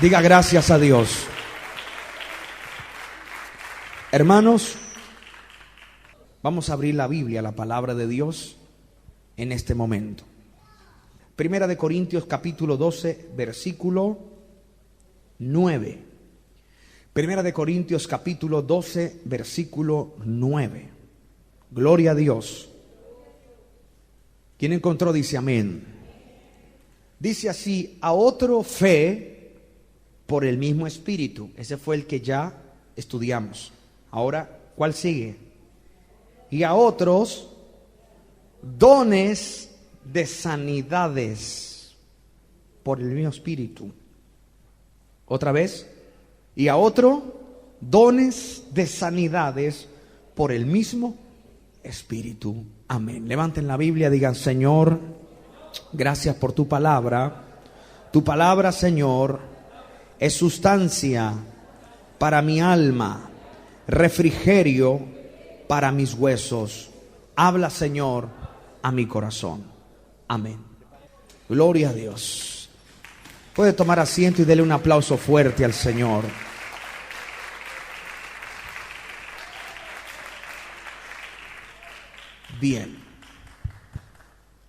Diga gracias a Dios. Hermanos, vamos a abrir la Biblia, la palabra de Dios, en este momento. Primera de Corintios capítulo 12, versículo 9. Primera de Corintios capítulo 12, versículo 9. Gloria a Dios. ¿Quién encontró? Dice amén. Dice así: a otro fe por el mismo Espíritu. Ese fue el que ya estudiamos. Ahora, ¿cuál sigue? Y a otros dones de sanidades por el mismo Espíritu. Otra vez. Y a otro dones de sanidades por el mismo Espíritu. Amén. Levanten la Biblia, digan: Señor, gracias por tu palabra. Tu palabra, Señor, es sustancia para mi alma, refrigerio para mis huesos. Habla, Señor, a mi corazón. Amén. Gloria a Dios. Puede tomar asiento y dele un aplauso fuerte al Señor. Bien.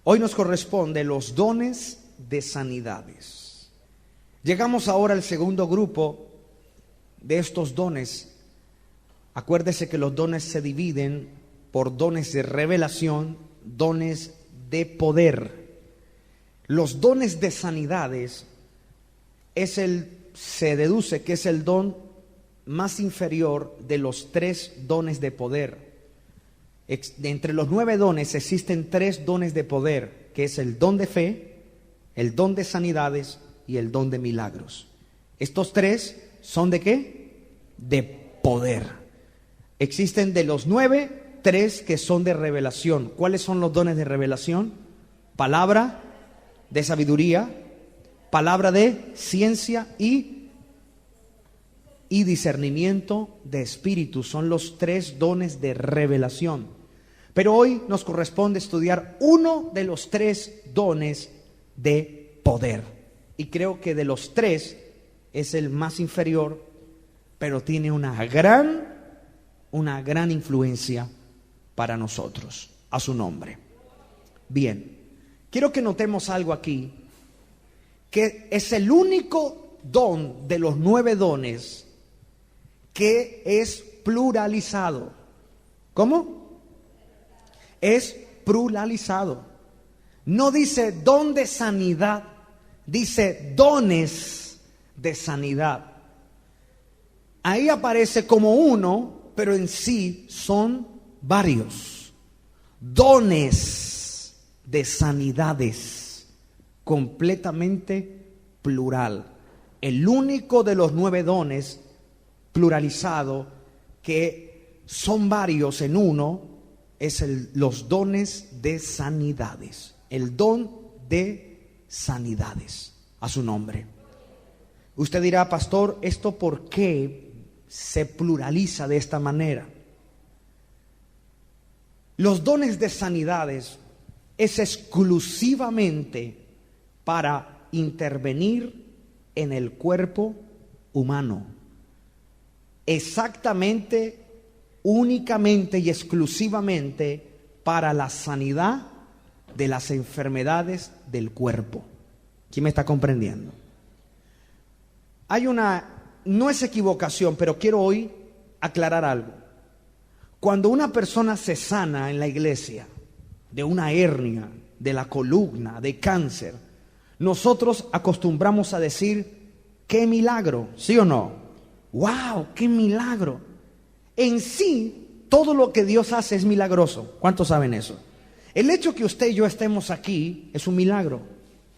Hoy nos corresponde los dones de sanidades. Llegamos ahora al segundo grupo de estos dones. Acuérdese que los dones se dividen por dones de revelación, dones de poder. Los dones de sanidades se deduce que es el don más inferior de los 3 dones de poder. Entre los 9 dones existen 3 dones de poder, que es el don de fe, el don de sanidades y el don de milagros. Estos 3 son ¿de qué? De poder. Existen de los 9, 3 que son de revelación. ¿Cuáles son los dones de revelación? Palabra de sabiduría, palabra de ciencia y discernimiento de espíritu. Son los 3 dones de revelación. Pero hoy nos corresponde estudiar uno de los 3 dones de poder. Y creo que de los 3 es el más inferior, pero tiene una gran influencia para nosotros. A su nombre. Bien, quiero que notemos algo aquí, que es el único don de los 9 dones que es pluralizado. ¿Cómo? Es pluralizado. No dice don de sanidad, dice dones de sanidad. Ahí aparece como uno, pero en sí son varios. Dones de sanidades, completamente plural. El único de los 9 dones pluralizado que son varios en uno es los dones de sanidades. El don de sanidades. A su nombre. Usted dirá: pastor, ¿esto por qué se pluraliza de esta manera? Los dones de sanidades es exclusivamente para intervenir en el cuerpo humano. Exactamente, únicamente y exclusivamente para la sanidad de las enfermedades del cuerpo. ¿Quién me está comprendiendo? No es equivocación, pero quiero hoy aclarar algo. Cuando una persona se sana en la iglesia de una hernia, de la columna, de cáncer, nosotros acostumbramos a decir: ¡qué milagro! ¿Sí o no? ¡Wow! ¡Qué milagro! En sí, todo lo que Dios hace es milagroso. ¿Cuántos saben eso? El hecho que usted y yo estemos aquí es un milagro.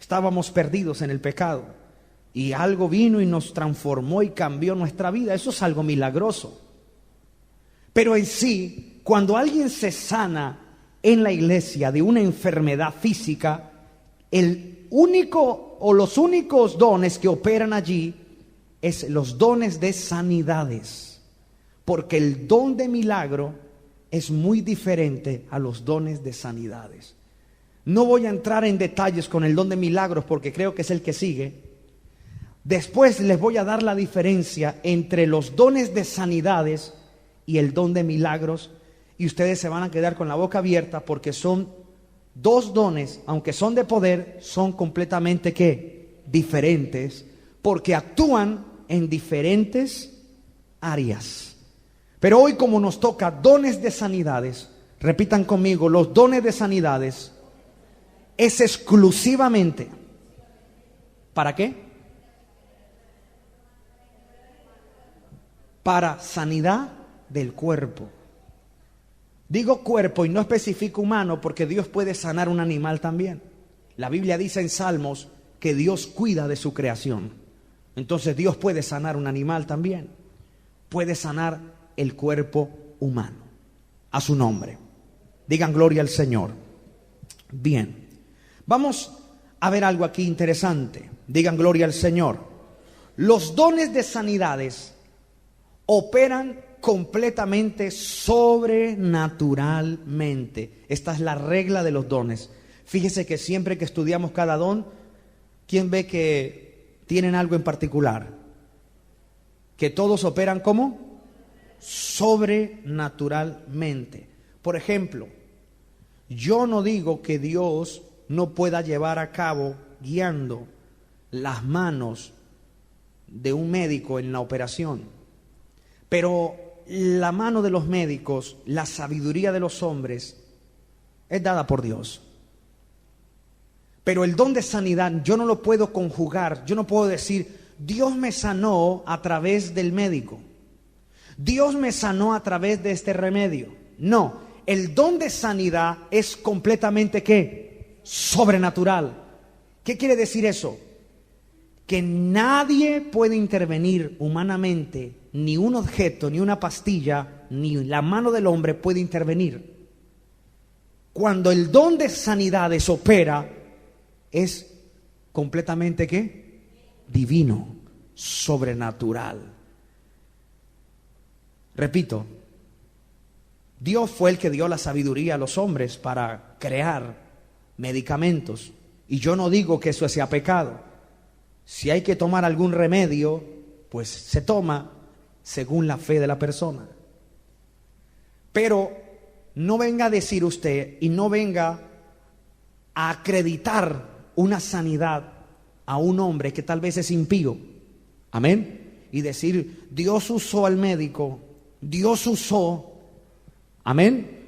Estábamos perdidos en el pecado y algo vino y nos transformó y cambió nuestra vida. Eso es algo milagroso. Pero en sí, cuando alguien se sana en la iglesia de una enfermedad física, el único o los únicos dones que operan allí es los dones de sanidades. Porque el don de milagro es muy diferente a los dones de sanidades. No voy a entrar en detalles con el don de milagros porque creo que es el que sigue. Después les voy a dar la diferencia entre los dones de sanidades y el don de milagros, y ustedes se van a quedar con la boca abierta porque son dos dones, aunque son de poder, son completamente ¿qué? Diferentes, porque actúan en diferentes áreas. Pero hoy, como nos toca dones de sanidades, repitan conmigo, los dones de sanidades es exclusivamente ¿para qué? Para sanidad del cuerpo. Digo cuerpo y no especifico humano porque Dios puede sanar un animal también. La Biblia dice en Salmos que Dios cuida de su creación. Entonces Dios puede sanar un animal también. Puede sanar el cuerpo humano. A su nombre. Digan gloria al Señor. Bien. Vamos a ver algo aquí interesante. Digan gloria al Señor. Los dones de sanidades operan completamente sobrenaturalmente. Esta es la regla de los dones. Fíjese que siempre que estudiamos cada don, ¿quién ve que tienen algo en particular? Que todos operan ¿cómo? Sobrenaturalmente. Por ejemplo, yo no digo que Dios no pueda llevar a cabo guiando las manos de un médico en la operación. Pero la mano de los médicos, la sabiduría de los hombres, es dada por Dios. Pero el don de sanidad yo no lo puedo conjugar. Yo no puedo decir, Dios me sanó a través del médico. Dios me sanó a través de este remedio. No, el don de sanidad es completamente ¿qué? Sobrenatural. ¿Qué quiere decir eso? Que nadie puede intervenir humanamente, ni un objeto, ni una pastilla, ni la mano del hombre puede intervenir. Cuando el don de sanidades opera, es completamente ¿qué? Divino, sobrenatural. Repito, Dios fue el que dio la sabiduría a los hombres para crear medicamentos. Y yo no digo que eso sea pecado. Si hay que tomar algún remedio, pues se toma según la fe de la persona. Pero no venga a decir usted y no venga a acreditar una sanidad a un hombre que tal vez es impío. Amén. Y decir, Dios usó al médico, Dios usó, amén.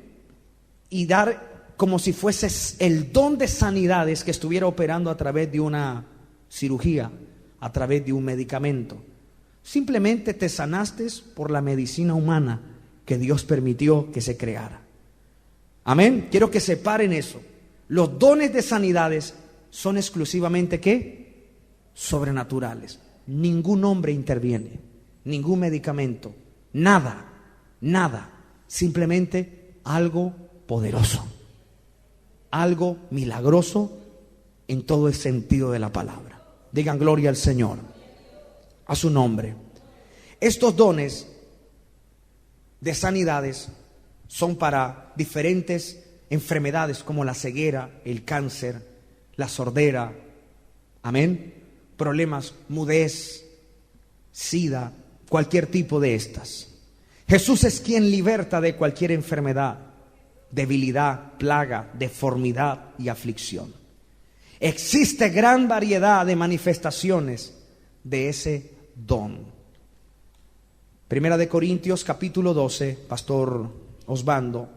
Y dar como si fuese el don de sanidades que estuviera operando a través de una cirugía, a través de un medicamento. Simplemente te sanaste por la medicina humana que Dios permitió que se creara. Amén. Quiero que separen eso. Los dones de sanidades son exclusivamente ¿qué? Sobrenaturales. Ningún hombre interviene, ningún medicamento, nada, nada. Simplemente algo poderoso, algo milagroso en todo el sentido de la palabra. Digan gloria al Señor, a su nombre. Estos dones de sanidades son para diferentes enfermedades como la ceguera, el cáncer, la sordera, amén, problemas, mudez, sida, cualquier tipo de estas. Jesús es quien liberta de cualquier enfermedad, debilidad, plaga, deformidad y aflicción. Existe gran variedad de manifestaciones de ese don. Primera de Corintios capítulo 12, Pastor Osvaldo,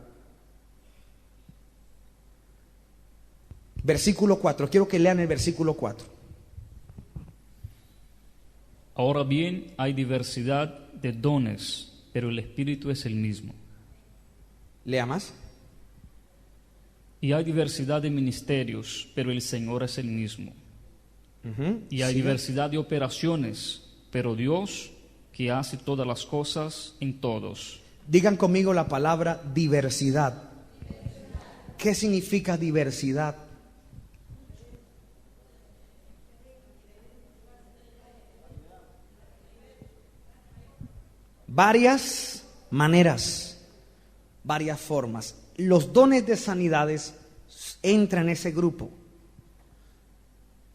versículo 4. Quiero que lean el versículo 4. Ahora bien, hay diversidad de dones, pero el Espíritu es el mismo. Lea más. Y hay diversidad de ministerios, pero el Señor es el mismo. Y hay diversidad de operaciones, pero Dios que hace todas las cosas en todos. Digan conmigo la palabra diversidad. ¿Qué significa diversidad? Varias maneras, varias formas. Los dones de sanidades entran en ese grupo.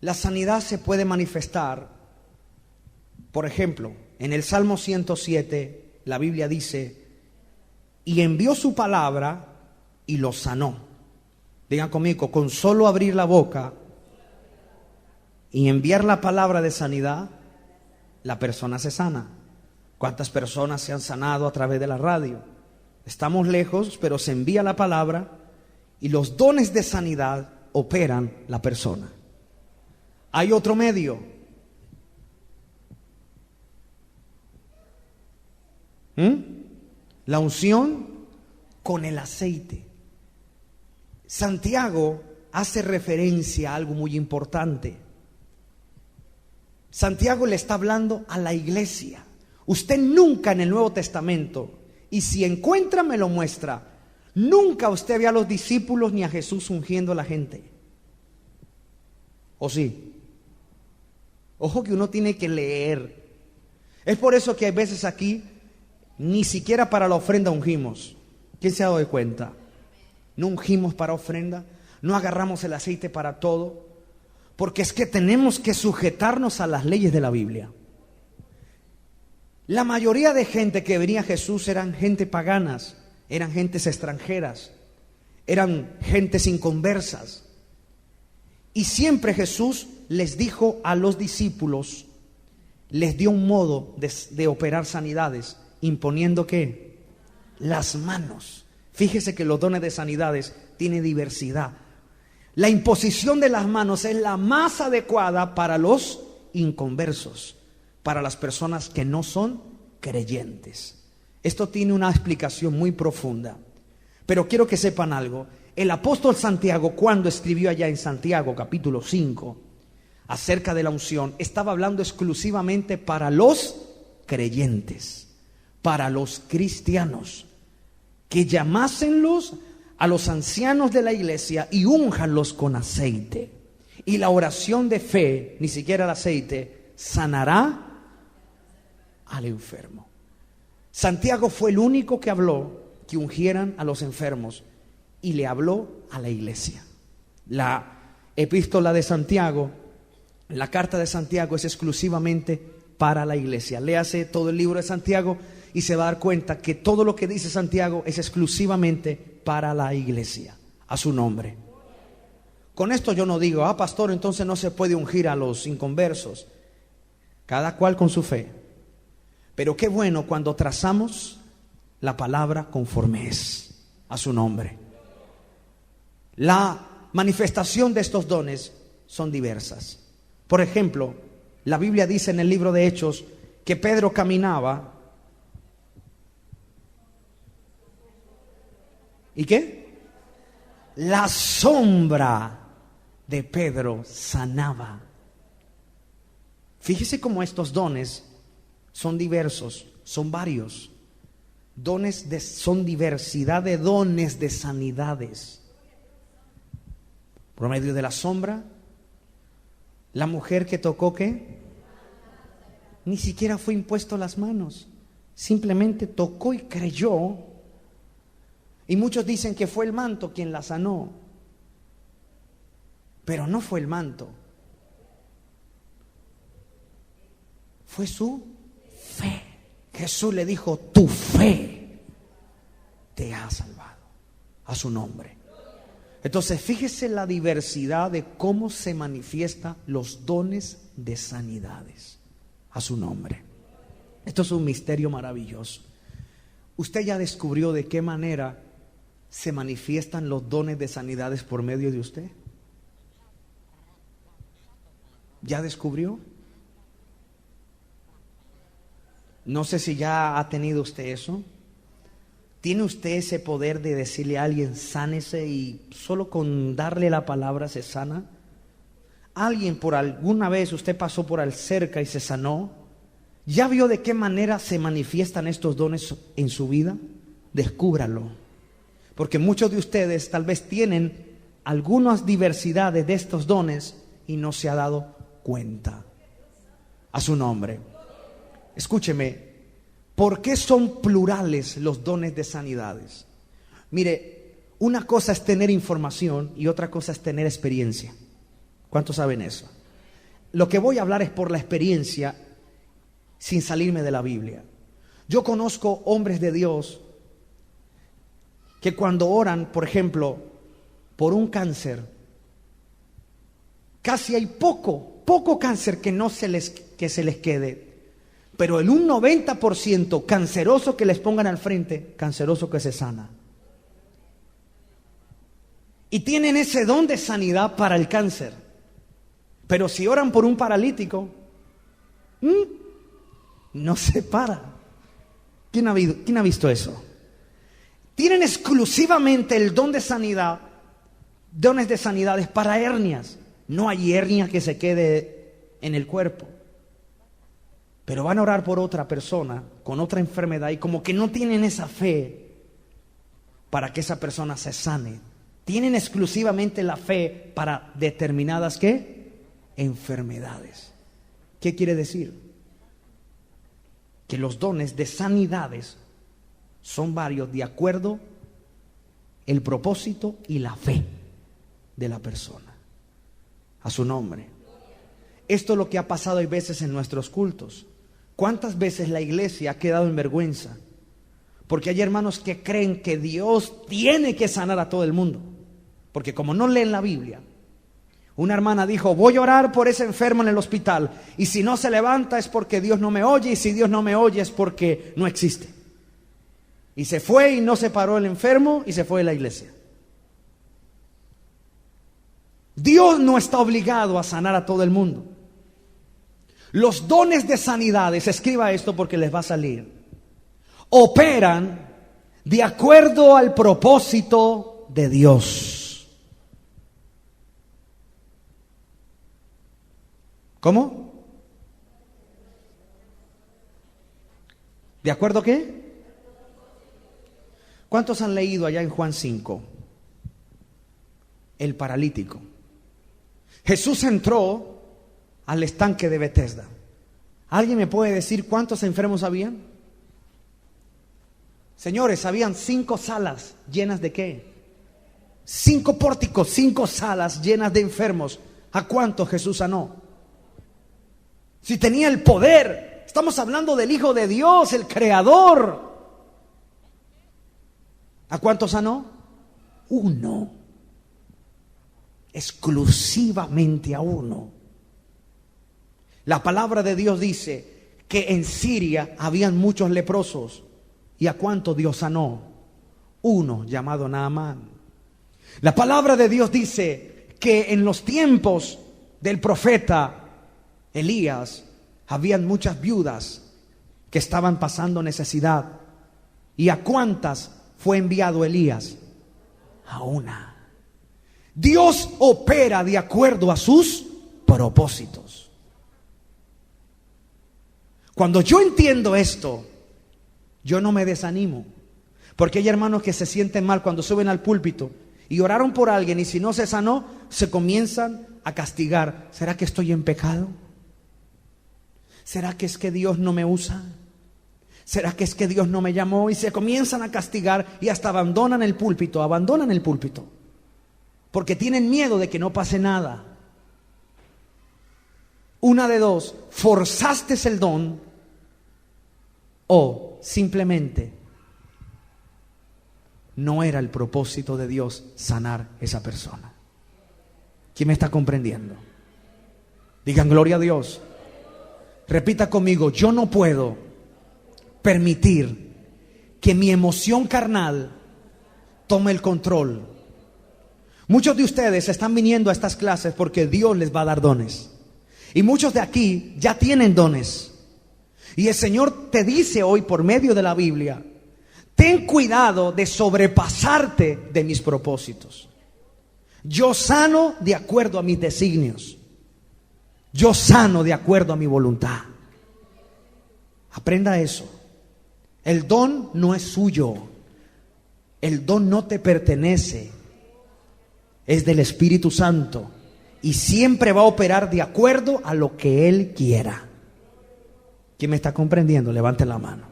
La sanidad se puede manifestar Por ejemplo, en el Salmo 107, la Biblia dice, y envió su palabra y los sanó. Digan conmigo, con solo abrir la boca y enviar la palabra de sanidad, la persona se sana. ¿Cuántas personas se han sanado a través de la radio? Estamos lejos, pero se envía la palabra y los dones de sanidad operan la persona. Hay otro medio. La unción con el aceite. Santiago hace referencia a algo muy importante. Santiago le está hablando a la iglesia. Usted nunca en el Nuevo Testamento, y si encuentra me lo muestra, nunca usted ve a los discípulos ni a Jesús ungiendo a la gente. ¿O sí? Ojo que uno tiene que leer. Es por eso que hay veces aquí ni siquiera para la ofrenda ungimos. ¿Quién se ha dado cuenta? No ungimos para ofrenda, no agarramos el aceite para todo, porque es que tenemos que sujetarnos a las leyes de la Biblia. La mayoría de gente que venía a Jesús eran gente paganas, eran gentes extranjeras, eran gentes inconversas. Y siempre Jesús les dijo a los discípulos, les dio un modo de operar sanidades, imponiendo ¿qué? Las manos. Fíjese que los dones de sanidades tienen diversidad. La imposición de las manos es la más adecuada para los inconversos, para las personas que no son creyentes. Esto tiene una explicación muy profunda, pero quiero que sepan algo. El apóstol Santiago, cuando escribió allá en Santiago capítulo 5 acerca de la unción, estaba hablando exclusivamente para los creyentes, para los cristianos, que llamásenlos a los ancianos de la iglesia y únjanlos con aceite. Y la oración de fe, ni siquiera el aceite, sanará al enfermo. Santiago fue el único que habló que ungieran a los enfermos y le habló a la iglesia. La epístola de Santiago, la carta de Santiago es exclusivamente para la iglesia. Léase todo el libro de Santiago y se va a dar cuenta que todo lo que dice Santiago es exclusivamente para la iglesia, a su nombre. Con esto yo no digo, pastor, entonces no se puede ungir a los inconversos. Cada cual con su fe. Pero qué bueno cuando trazamos la palabra conforme es, a su nombre. La manifestación de estos dones son diversas. Por ejemplo, la Biblia dice en el libro de Hechos que Pedro caminaba. ¿Y qué? La sombra de Pedro sanaba. Fíjese cómo estos dones son diversos, son varios. Son diversidad de dones de sanidades. Por medio de la sombra, la mujer que tocó, ¿qué? Ni siquiera fue impuesto las manos, simplemente tocó y creyó. Y muchos dicen que fue el manto quien la sanó, pero no fue el manto, fue su fe. Jesús le dijo, tu fe te ha salvado, a su nombre. Entonces fíjese la diversidad de cómo se manifiestan los dones de sanidades, a su nombre. Esto es un misterio maravilloso. Usted ya descubrió de qué manera se manifiestan los dones de sanidades por medio de usted. ¿Ya descubrió? No sé si ya ha tenido usted eso. ¿Tiene usted ese poder de decirle a alguien, sánese, y solo con darle la palabra se sana? ¿Alguien por alguna vez usted pasó por al cerca y se sanó? ¿Ya vio de qué manera se manifiestan estos dones en su vida? Descúbralo. Porque muchos de ustedes tal vez tienen algunas diversidades de estos dones y no se ha dado cuenta. A su nombre. Escúcheme. ¿Por qué son plurales los dones de sanidades? Mire, una cosa es tener información y otra cosa es tener experiencia. ¿Cuántos saben eso? Lo que voy a hablar es por la experiencia sin salirme de la Biblia. Yo conozco hombres de Dios que cuando oran, por ejemplo, por un cáncer, casi hay poco cáncer que se les quede, pero el un 90% canceroso que les pongan al frente, canceroso que se sana. Y tienen ese don de sanidad para el cáncer. Pero si oran por un paralítico, no se para. ¿Quién ha visto eso? Tienen exclusivamente el don de sanidad, dones de sanidades para hernias. No hay hernia que se quede en el cuerpo. Pero van a orar por otra persona con otra enfermedad y como que no tienen esa fe para que esa persona se sane. Tienen exclusivamente la fe para determinadas ¿qué? Enfermedades. ¿Qué quiere decir? Que los dones de sanidades son varios de acuerdo el propósito y la fe de la persona. A su nombre. Esto es lo que ha pasado hay veces en nuestros cultos. ¿Cuántas veces la iglesia ha quedado en vergüenza? Porque hay hermanos que creen que Dios tiene que sanar a todo el mundo. Porque como no leen la Biblia, una hermana dijo, voy a orar por ese enfermo en el hospital, y si no se levanta es porque Dios no me oye, y si Dios no me oye es porque no existe. Y se fue y no se paró el enfermo y se fue de la iglesia. Dios no está obligado a sanar a todo el mundo. Los dones de sanidades, escriba esto porque les va a salir, operan de acuerdo al propósito de Dios. ¿Cómo? ¿De acuerdo qué? ¿Cuántos han leído allá en Juan 5? El paralítico. Jesús entró al estanque de Betesda. ¿Alguien me puede decir cuántos enfermos habían? Señores, habían 5 salas llenas de ¿qué? 5 pórticos, 5 salas llenas de enfermos. ¿A cuántos Jesús sanó? Si tenía el poder, estamos hablando del Hijo de Dios, el Creador. ¿A cuántos sanó? 1. Exclusivamente a 1. La palabra de Dios dice que en Siria habían muchos leprosos. ¿Y a cuánto Dios sanó? 1, llamado Naamán. La palabra de Dios dice que en los tiempos del profeta Elías habían muchas viudas que estaban pasando necesidad. ¿Y a cuántas fue enviado Elías? A 1. Dios opera de acuerdo a sus propósitos. Cuando yo entiendo esto, yo no me desanimo, porque hay hermanos que se sienten mal cuando suben al púlpito y oraron por alguien y si no se sanó, se comienzan a castigar. ¿Será que estoy en pecado? ¿Será que es que Dios no me usa? ¿Será que es que Dios no me llamó? Y se comienzan a castigar y hasta abandonan el púlpito, porque tienen miedo de que no pase nada. Una de dos, forzaste el don o simplemente no era el propósito de Dios sanar esa persona. ¿Quién me está comprendiendo? Digan gloria a Dios. Repita conmigo, yo no puedo permitir que mi emoción carnal tome el control. Muchos de ustedes están viniendo a estas clases porque Dios les va a dar dones. Y muchos de aquí ya tienen dones. Y el Señor te dice hoy por medio de la Biblia, ten cuidado de sobrepasarte de mis propósitos. Yo sano de acuerdo a mis designios. Yo sano de acuerdo a mi voluntad. Aprenda eso. El don no es suyo. El don no te pertenece. Es del Espíritu Santo. Y siempre va a operar de acuerdo a lo que Él quiera. ¿Quién me está comprendiendo? Levante la mano.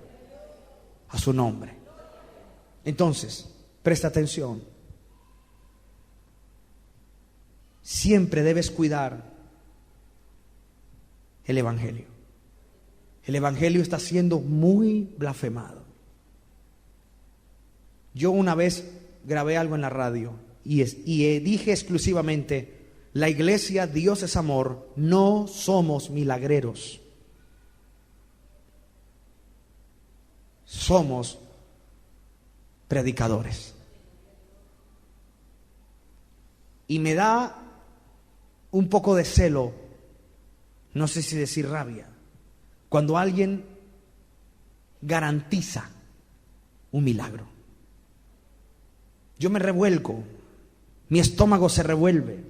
A su nombre. Entonces, presta atención. Siempre debes cuidar el Evangelio. El evangelio está siendo muy blasfemado. Yo una vez grabé algo en la radio y dije exclusivamente: la iglesia, Dios es amor, no somos milagreros. Somos predicadores. Y me da un poco de celo, no sé si decir rabia, cuando alguien garantiza un milagro. Yo me revuelco, mi estómago se revuelve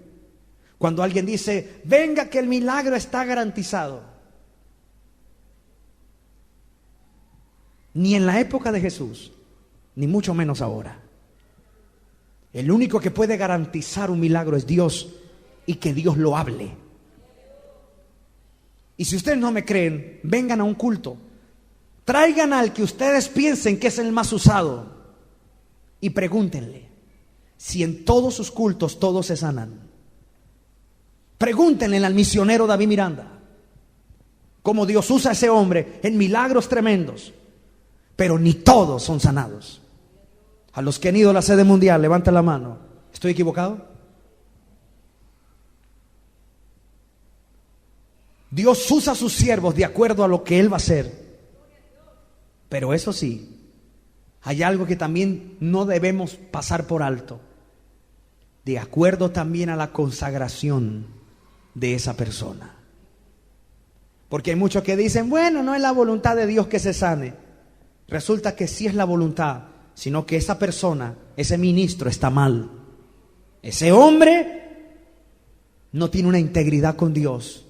cuando alguien dice: venga que el milagro está garantizado. Ni en la época de Jesús, ni mucho menos ahora. El único que puede garantizar un milagro es Dios, y que Dios lo hable. Y si ustedes no me creen, vengan a un culto, traigan al que ustedes piensen que es el más usado y pregúntenle si en todos sus cultos todos se sanan. Pregúntenle al misionero David Miranda cómo Dios usa a ese hombre en milagros tremendos, pero ni todos son sanados. A los que han ido a la sede mundial, levanten la mano. ¿Estoy equivocado? Dios usa a sus siervos de acuerdo a lo que Él va a hacer. Pero eso sí, hay algo que también no debemos pasar por alto. De acuerdo también a la consagración de esa persona. Porque hay muchos que dicen: bueno, no es la voluntad de Dios que se sane. Resulta que sí es la voluntad, sino que esa persona, ese ministro está mal. Ese hombre no tiene una integridad con Dios.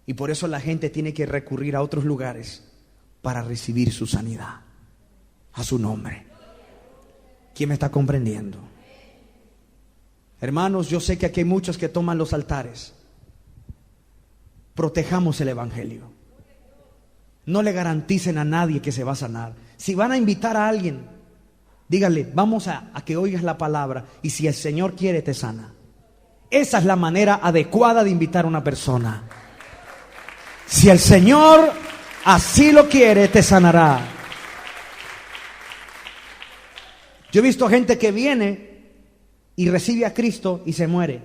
Y por eso la gente tiene que recurrir a otros lugares para recibir su sanidad. A su nombre. ¿Quién me está comprendiendo? Hermanos, yo sé que aquí hay muchos que toman los altares. Protejamos el evangelio. No le garanticen a nadie que se va a sanar. Si van a invitar a alguien, díganle: vamos a que oigas la palabra, y si el Señor quiere te sana. Esa es la manera adecuada de invitar a una persona. Si el Señor así lo quiere, te sanará. Yo he visto gente que viene y recibe a Cristo y se muere.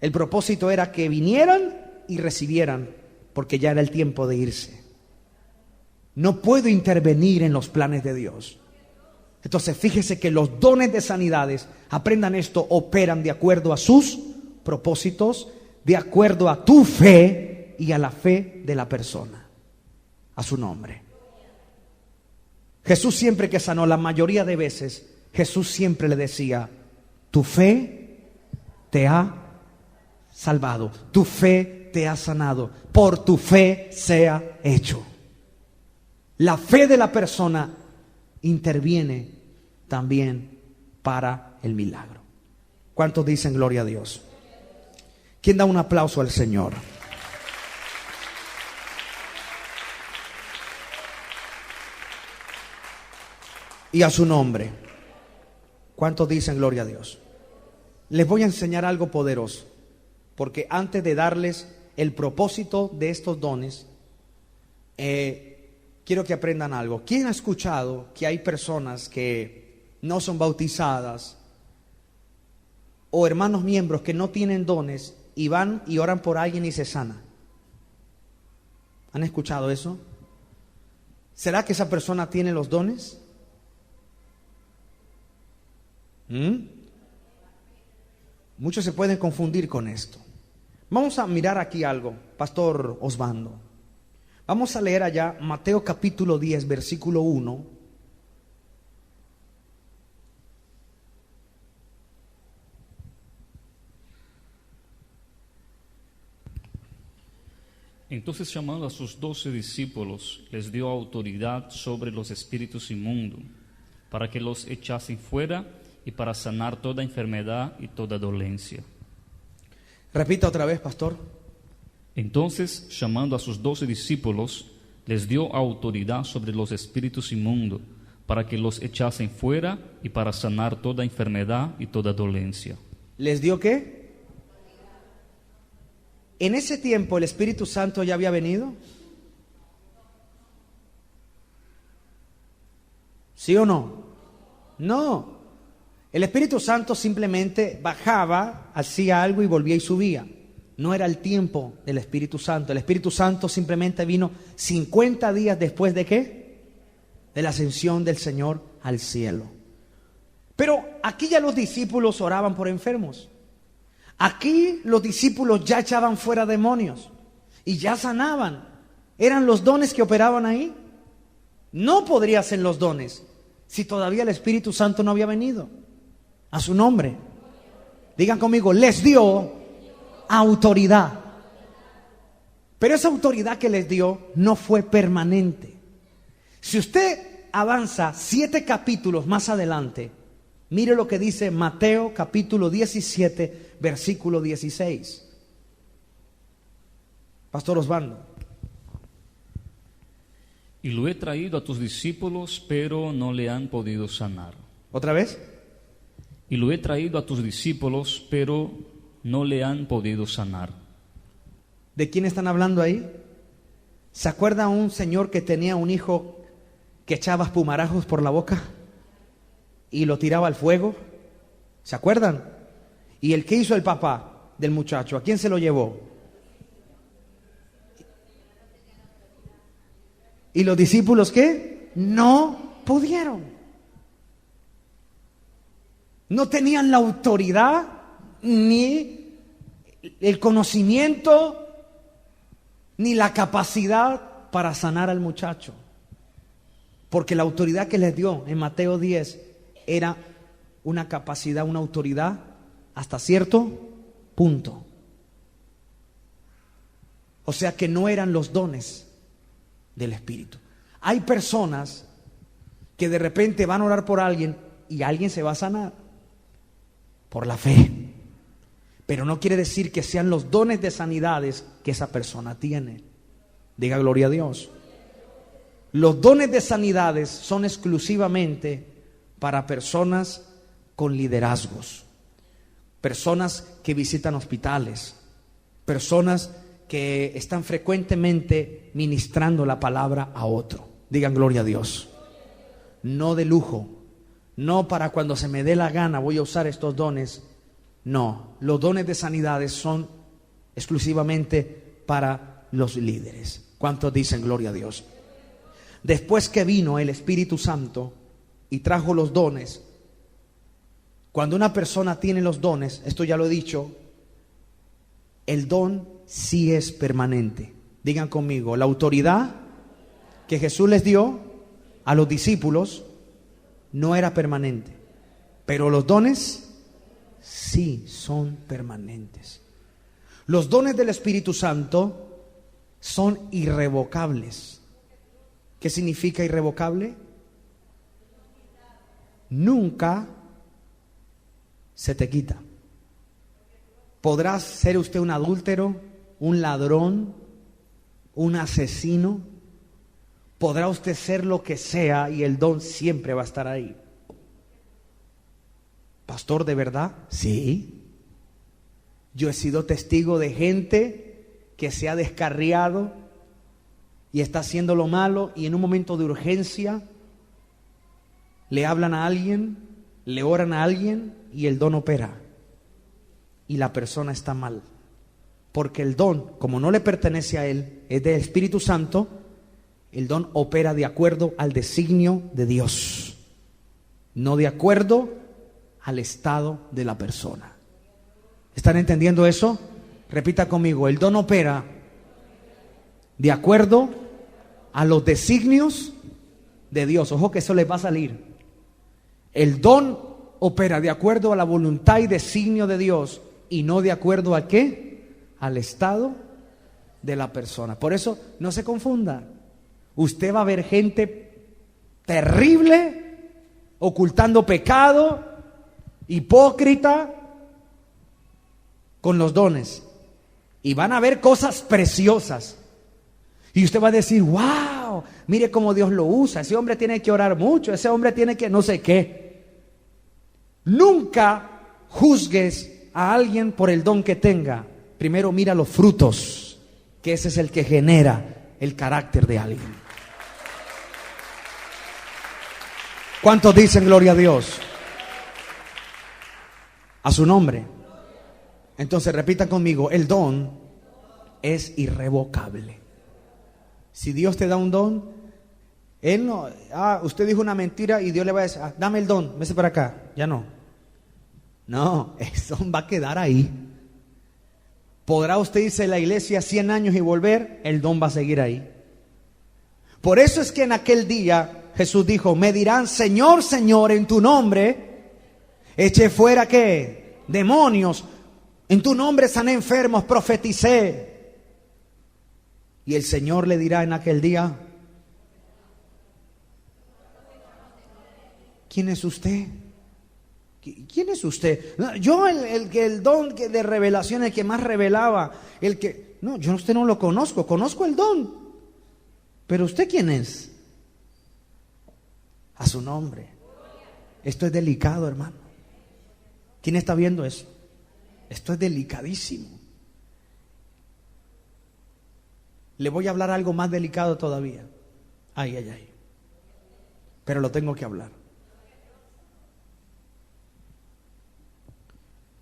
El propósito era que vinieran y recibieran, porque ya era el tiempo de irse. No puedo intervenir en los planes de Dios. Entonces fíjese que los dones de sanidades, aprendan esto, operan de acuerdo a sus propósitos, de acuerdo a tu fe y a la fe de la persona. A su nombre. Jesús siempre que sanó, la mayoría de veces, Jesús siempre le decía: tu fe te ha salvado, tu fe te ha sanado, por tu fe sea hecho. La fe de la persona interviene también para el milagro. ¿Cuántos dicen gloria a Dios? ¿Quién da un aplauso al Señor? Y a su nombre. ¿Cuántos dicen gloria a Dios? Les voy a enseñar algo poderoso, porque antes de darles el propósito de estos dones, quiero que aprendan algo. ¿Quién ha escuchado que hay personas que no son bautizadas o hermanos miembros que no tienen dones y van y oran por alguien y se sana? ¿Han escuchado eso? ¿Será que esa persona tiene los dones? Muchos se pueden confundir con esto. Vamos a mirar aquí algo, Pastor Osvaldo. Vamos a leer allá Mateo capítulo 10, versículo 1. Entonces, llamando a sus 12 discípulos, les dio autoridad sobre los espíritus inmundos, para que los echasen fuera y para sanar toda enfermedad y toda dolencia. Repita otra vez, pastor. Entonces, llamando a sus 12 discípulos, les dio autoridad sobre los espíritus inmundos, para que los echasen fuera y para sanar toda enfermedad y toda dolencia. ¿Les dio qué? En ese tiempo el Espíritu Santo ya había venido. ¿Sí o no? No. El Espíritu Santo simplemente bajaba, hacía algo y volvía y subía. No era el tiempo del Espíritu Santo. El Espíritu Santo simplemente vino 50 días después de ¿qué? De la ascensión del Señor al cielo. Pero aquí ya los discípulos oraban por enfermos. Aquí los discípulos ya echaban fuera demonios y ya sanaban. ¿Eran los dones que operaban ahí? No podría ser los dones si todavía el Espíritu Santo no había venido. A su nombre. Digan conmigo, les dio autoridad. Pero esa autoridad que les dio no fue permanente. Si usted avanza 7 capítulos más adelante, mire lo que dice Mateo capítulo 17, versículo 16. Pastor Osvaldo. Y lo he traído a tus discípulos, pero no le han podido sanar. ¿Otra vez? Y lo he traído a tus discípulos, pero no le han podido sanar. ¿De quién están hablando ahí? ¿Se acuerda un señor que tenía un hijo que echaba espumarajos por la boca y lo tiraba al fuego? ¿Se acuerdan? ¿Y el que hizo el papá del muchacho? ¿A quién se lo llevó? ¿Y los discípulos qué? No pudieron. No tenían la autoridad ni el conocimiento ni la capacidad para sanar al muchacho. Porque la autoridad que les dio en Mateo 10 era una capacidad, una autoridad hasta cierto punto. O sea que no eran los dones del Espíritu. Hay personas que de repente van a orar por alguien y alguien se va a sanar por la fe, pero no quiere decir que sean los dones de sanidades que esa persona tiene. Diga gloria a Dios. Los dones de sanidades son exclusivamente para personas con liderazgos, personas que visitan hospitales, personas que están frecuentemente ministrando la palabra a otro. Digan gloria a Dios. No de lujo, no para cuando se me dé la gana voy a usar estos dones. No, los dones de sanidades son exclusivamente para los líderes. ¿Cuántos dicen gloria a Dios? Después que vino el Espíritu Santo y trajo los dones, cuando una persona tiene los dones, esto ya lo he dicho, el don sí es permanente. Digan conmigo, la autoridad que Jesús les dio a los discípulos no era permanente, pero los dones sí son permanentes. Los dones del Espíritu Santo son irrevocables. ¿Qué significa irrevocable? Nunca se te quita. Podrá ser usted un adúltero, un ladrón, un asesino. Podrá usted ser lo que sea y el don siempre va a estar ahí. Pastor, ¿de verdad? Sí. Yo he sido testigo de gente que se ha descarriado y está haciendo lo malo y en un momento de urgencia le hablan a alguien, le oran a alguien y el don opera. Y la persona está mal. Porque el don, como no le pertenece a él, es del Espíritu Santo, el don opera de acuerdo al designio de Dios, no de acuerdo al estado de la persona. ¿Están entendiendo eso? Repita conmigo, el don opera de acuerdo a los designios de Dios. Ojo que eso les va a salir. El don opera de acuerdo a la voluntad y designio de Dios y no de acuerdo a ¿qué? Al estado de la persona. Por eso no se confunda. Usted va a ver gente terrible, ocultando pecado, hipócrita, con los dones. Y van a ver cosas preciosas. Y usted va a decir, wow, mire cómo Dios lo usa. Ese hombre tiene que orar mucho, ese hombre tiene que no sé qué. Nunca juzgues a alguien por el don que tenga. Primero mira los frutos, que ese es el que genera el carácter de alguien. ¿Cuántos dicen gloria a Dios? A su nombre. Entonces repitan conmigo, el don es irrevocable. Si Dios te da un don, Él no, usted dijo una mentira y Dios le va a decir, dame el don, vete para acá. Ya no. No, el don va a quedar ahí. Podrá usted irse a la iglesia 100 años y volver, el don va a seguir ahí. Por eso es que en aquel día Jesús dijo, me dirán, Señor, Señor, en tu nombre eché fuera, ¿qué? Demonios. En tu nombre sané enfermos, profeticé. Y el Señor le dirá en aquel día, ¿quién es usted? ¿Quién es usted? Yo el don de revelación, el que más revelaba, no, yo a usted no lo conozco, conozco el don. Pero ¿usted quién es? A su nombre. Esto es delicado, hermano. ¿Quién está viendo eso? Esto es delicadísimo. Le voy a hablar algo más delicado todavía. Ay, ay, ay. Pero lo tengo que hablar.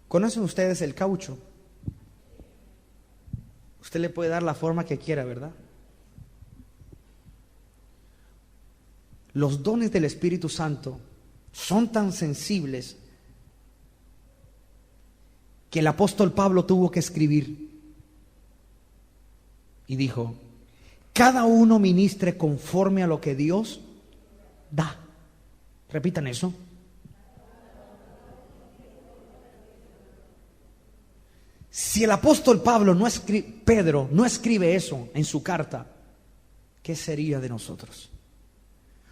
¿Conocen ustedes el caucho? Usted le puede dar la forma que quiera, ¿verdad? Los dones del Espíritu Santo son tan sensibles que el apóstol Pablo tuvo que escribir y dijo, cada uno ministre conforme a lo que Dios da. Repitan eso. Si el apóstol Pedro no escribe eso en su carta, ¿qué sería de nosotros?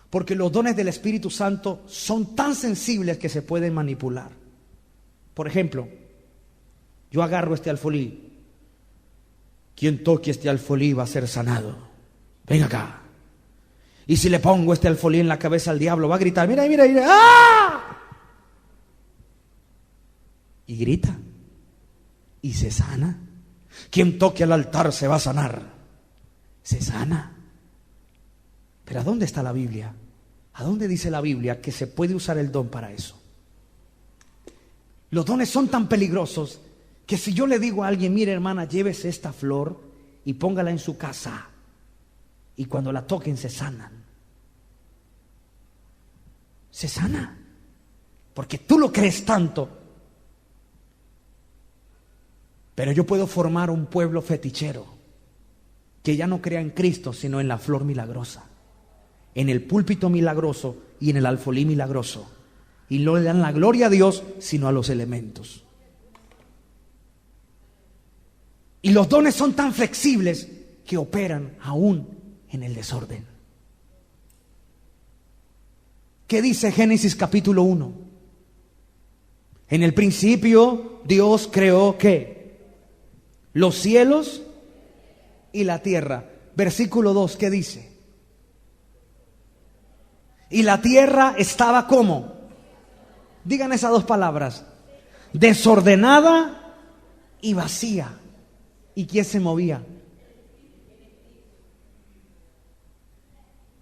Porque los dones del Espíritu Santo son tan sensibles que se pueden manipular. Por ejemplo, yo agarro este alfolí. Quien toque este alfolí va a ser sanado. Ven acá. Y si le pongo este alfolí en la cabeza al diablo, va a gritar, mira, mira, mira. ¡Ah! Y grita. Y se sana. Quien toque al altar se va a sanar. Se sana. Pero ¿a dónde está la Biblia? ¿A dónde dice la Biblia que se puede usar el don para eso? Los dones son tan peligrosos que si yo le digo a alguien, mire hermana, llévese esta flor y póngala en su casa, y cuando la toquen se sanan. Se sana. Porque tú lo crees tanto. Pero yo puedo formar un pueblo fetichero que ya no crea en Cristo, sino en la flor milagrosa, en el púlpito milagroso y en el alfolí milagroso. Y no le dan la gloria a Dios, sino a los elementos. Y los dones son tan flexibles que operan aún en el desorden. ¿Qué dice Génesis capítulo 1? En el principio Dios creó ¿qué? Los cielos y la tierra. Versículo 2, ¿qué dice? Y la tierra estaba ¿cómo? Digan esas dos palabras. Desordenada y vacía. ¿Y quién se movía?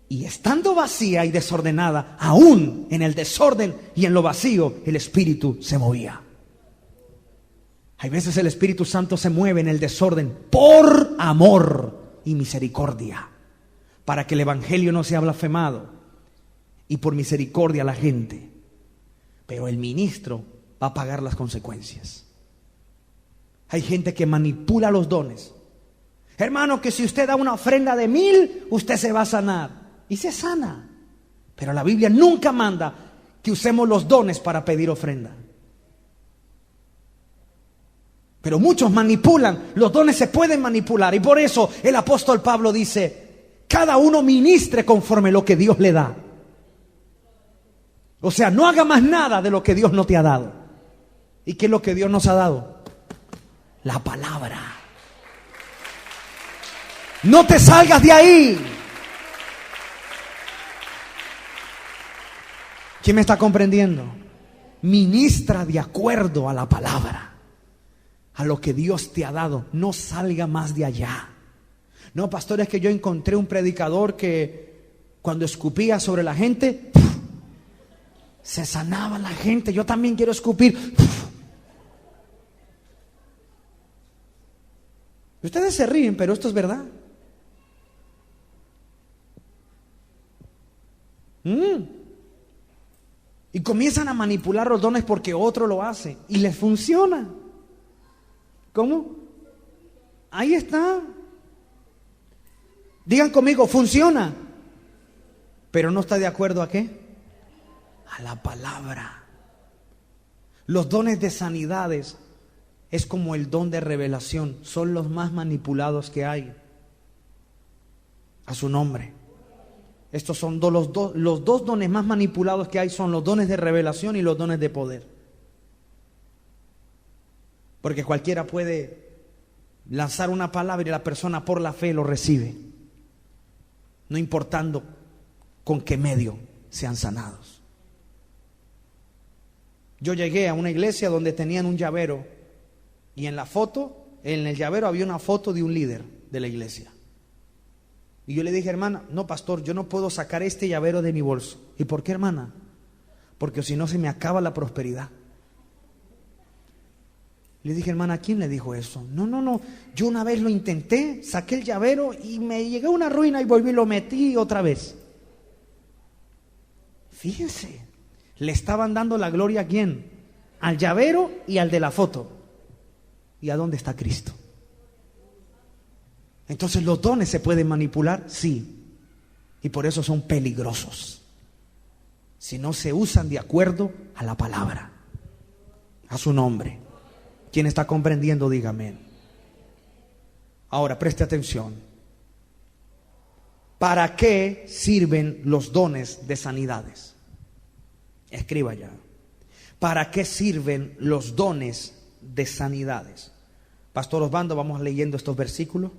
Y estando vacía y desordenada, aún en el desorden y en lo vacío, el Espíritu se movía. Hay veces el Espíritu Santo se mueve en el desorden por amor y misericordia, para que el Evangelio no sea blasfemado, y por misericordia a la gente. Pero el ministro va a pagar las consecuencias. Hay gente que manipula los dones. Hermano, que si usted da una ofrenda de 1,000, usted se va a sanar. Y se sana. Pero la Biblia nunca manda que usemos los dones para pedir ofrenda. Pero muchos manipulan. Los dones se pueden manipular. Y por eso el apóstol Pablo dice, cada uno ministre conforme lo que Dios le da. O sea, no haga más nada de lo que Dios no te ha dado. ¿Y qué es lo que Dios nos ha dado? La palabra. No te salgas de ahí. ¿Quién me está comprendiendo? Ministra de acuerdo a la palabra, a lo que Dios te ha dado. No salga más de allá. No, pastor, es que yo encontré un predicador que cuando escupía sobre la gente, Se sanaba la gente. Yo también quiero escupir. Ustedes se ríen, pero esto es verdad. Y comienzan a manipular los dones porque otro lo hace y les funciona. ¿Cómo? Ahí está. Digan conmigo, funciona. Pero no está de acuerdo ¿a qué? A la palabra. Los dones de sanidades es como el don de revelación. Son los más manipulados que hay. A su nombre. Estos son los dos dones más manipulados que hay, son los dones de revelación y los dones de poder. Porque cualquiera puede lanzar una palabra y la persona por la fe lo recibe, no importando con qué medio sean sanados. Yo llegué a una iglesia donde tenían un llavero y en la foto, en el llavero había una foto de un líder de la iglesia. Y yo le dije, hermana, no, pastor, yo no puedo sacar este llavero de mi bolso. ¿Y por qué, hermana? Porque si no se me acaba la prosperidad. Le dije, hermana, ¿a quién le dijo eso? No, yo una vez lo intenté, saqué el llavero y me llegué a una ruina y volví y lo metí otra vez. Fíjense, le estaban dando la gloria ¿a quién? Al llavero y al de la foto. ¿Y a dónde está Cristo? Entonces los dones se pueden manipular, sí, y por eso son peligrosos, si no se usan de acuerdo a la palabra, a su nombre. ¿Quién está comprendiendo? Dígame. Ahora preste atención. ¿Para qué sirven los dones de sanidades? Escriba ya. ¿Para qué sirven los dones de sanidades? Pastor Osvaldo, vamos leyendo estos versículos.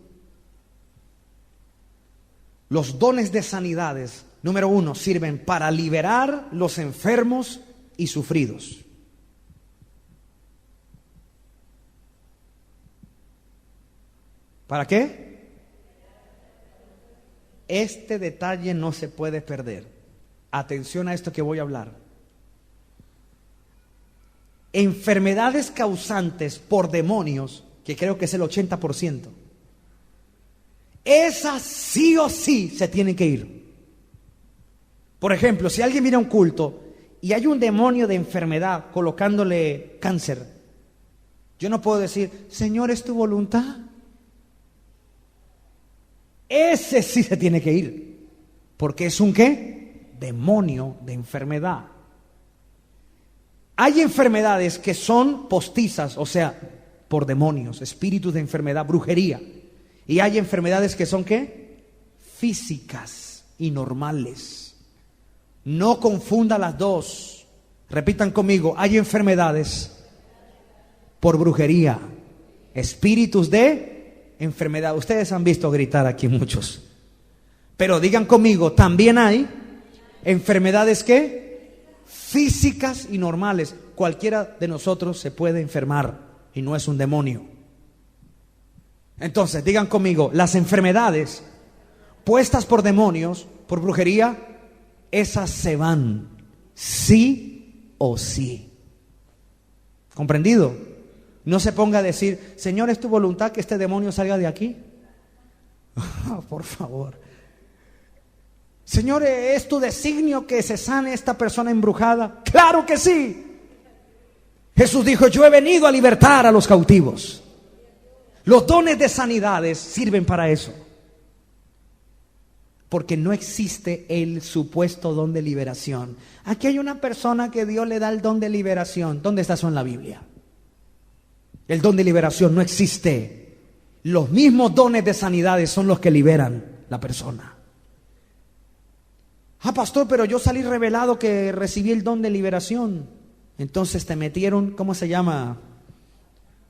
Los dones de sanidades, número 1, sirven para liberar los enfermos y sufridos. ¿Para qué? Este detalle no se puede perder. Atención a esto que voy a hablar. Enfermedades causantes por demonios, que creo que es el 80%. Esas sí o sí se tienen que ir. Por ejemplo, si alguien viene a un culto y hay un demonio de enfermedad colocándole cáncer, yo no puedo decir, Señor, ¿es tu voluntad? Ese sí se tiene que ir. Porque es un ¿qué? Demonio de enfermedad. Hay enfermedades que son postizas, o sea, por demonios, espíritus de enfermedad, brujería. Y hay enfermedades que son ¿qué? Físicas y normales. No confunda las dos. Repitan conmigo, hay enfermedades por brujería, espíritus de enfermedad. Ustedes han visto gritar aquí muchos. Pero digan conmigo, también hay enfermedades ¿qué? Físicas y normales. Cualquiera de nosotros se puede enfermar y no es un demonio. Entonces, digan conmigo, las enfermedades puestas por demonios, por brujería, esas se van, sí o sí. ¿Comprendido? No se ponga a decir, Señor, ¿es tu voluntad que este demonio salga de aquí? Por favor. Señor, ¿es tu designio que se sane esta persona embrujada? ¡Claro que sí! Jesús dijo, yo he venido a libertar a los cautivos. Los dones de sanidades sirven para eso. Porque no existe el supuesto don de liberación. Aquí hay una persona que Dios le da el don de liberación. ¿Dónde está eso en la Biblia? El don de liberación no existe. Los mismos dones de sanidades son los que liberan la persona. Ah, pastor, pero yo salí revelado que recibí el don de liberación. Entonces te metieron, ¿cómo se llama?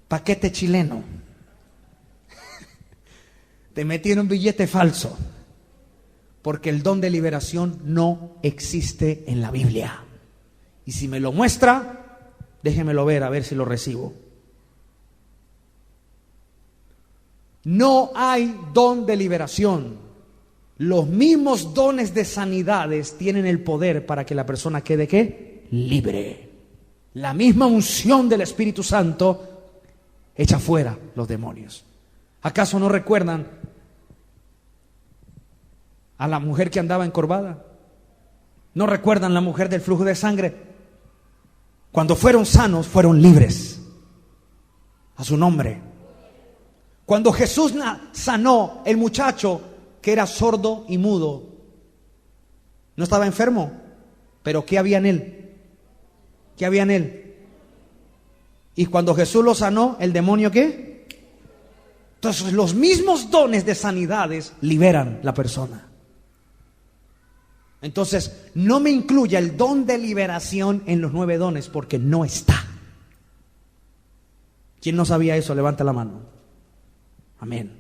Paquete chileno. Te metieron billete falso. Porque el don de liberación no existe en la Biblia. Y si me lo muestra, déjemelo ver, a ver si lo recibo. No hay don de liberación. Los mismos dones de sanidades tienen el poder para que la persona quede ¿qué? libre. La misma unción del Espíritu Santo echa fuera los demonios. ¿Acaso no recuerdan a la mujer que andaba encorvada? ¿No recuerdan la mujer del flujo de sangre? Cuando fueron sanos, fueron libres. A su nombre. Cuando Jesús sanó el muchacho que era sordo y mudo, no estaba enfermo, pero ¿qué había en él? ¿Qué había en él? Y cuando Jesús lo sanó, ¿el demonio qué? Entonces los mismos dones de sanidades liberan la persona. Entonces no me incluya el don de liberación en los 9 dones, porque no está. ¿Quién no sabía eso? Levanta la mano. Amén.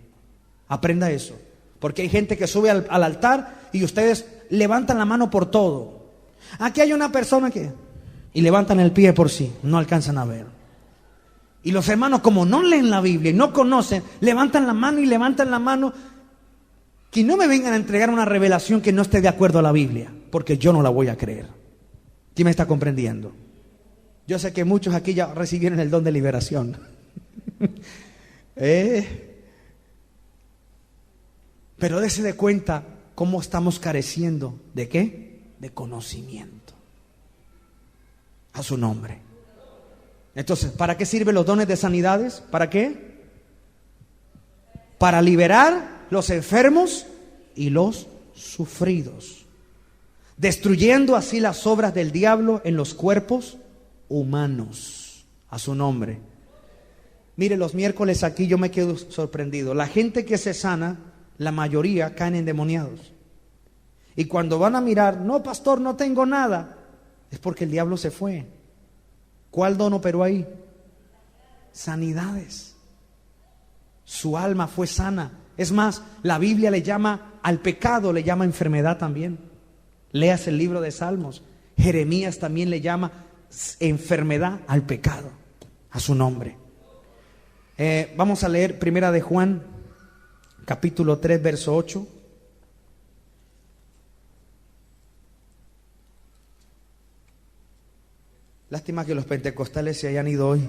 Aprenda eso. Porque hay gente que sube al altar y ustedes levantan la mano por todo. Aquí hay una persona que... y levantan el pie por sí, no alcanzan a ver. Y los hermanos, como no leen la Biblia y no conocen, levantan la mano y levantan la mano. Que no me vengan a entregar una revelación que no esté de acuerdo a la Biblia, porque yo no la voy a creer. ¿Quién me está comprendiendo? Yo sé que muchos aquí ya recibieron el don de liberación. Pero dése de cuenta cómo estamos careciendo ¿de qué? De conocimiento. A su nombre. Entonces, ¿para qué sirven los dones de sanidades? ¿Para qué? Para liberar los enfermos y los sufridos, destruyendo así las obras del diablo en los cuerpos humanos. A su nombre. Mire, los miércoles aquí yo me quedo sorprendido. La gente que se sana, la mayoría caen endemoniados. Y cuando van a mirar, no, pastor, no tengo nada, es porque el diablo se fue. ¿Cuál don operó ahí? Sanidades. Su alma fue sana. Es más, la Biblia le llama al pecado, le llama enfermedad también. Leas el libro de Salmos. Jeremías también le llama enfermedad al pecado. A su nombre. Vamos a leer Primera de Juan, capítulo 3, verso 8. Lástima que los pentecostales se hayan ido hoy.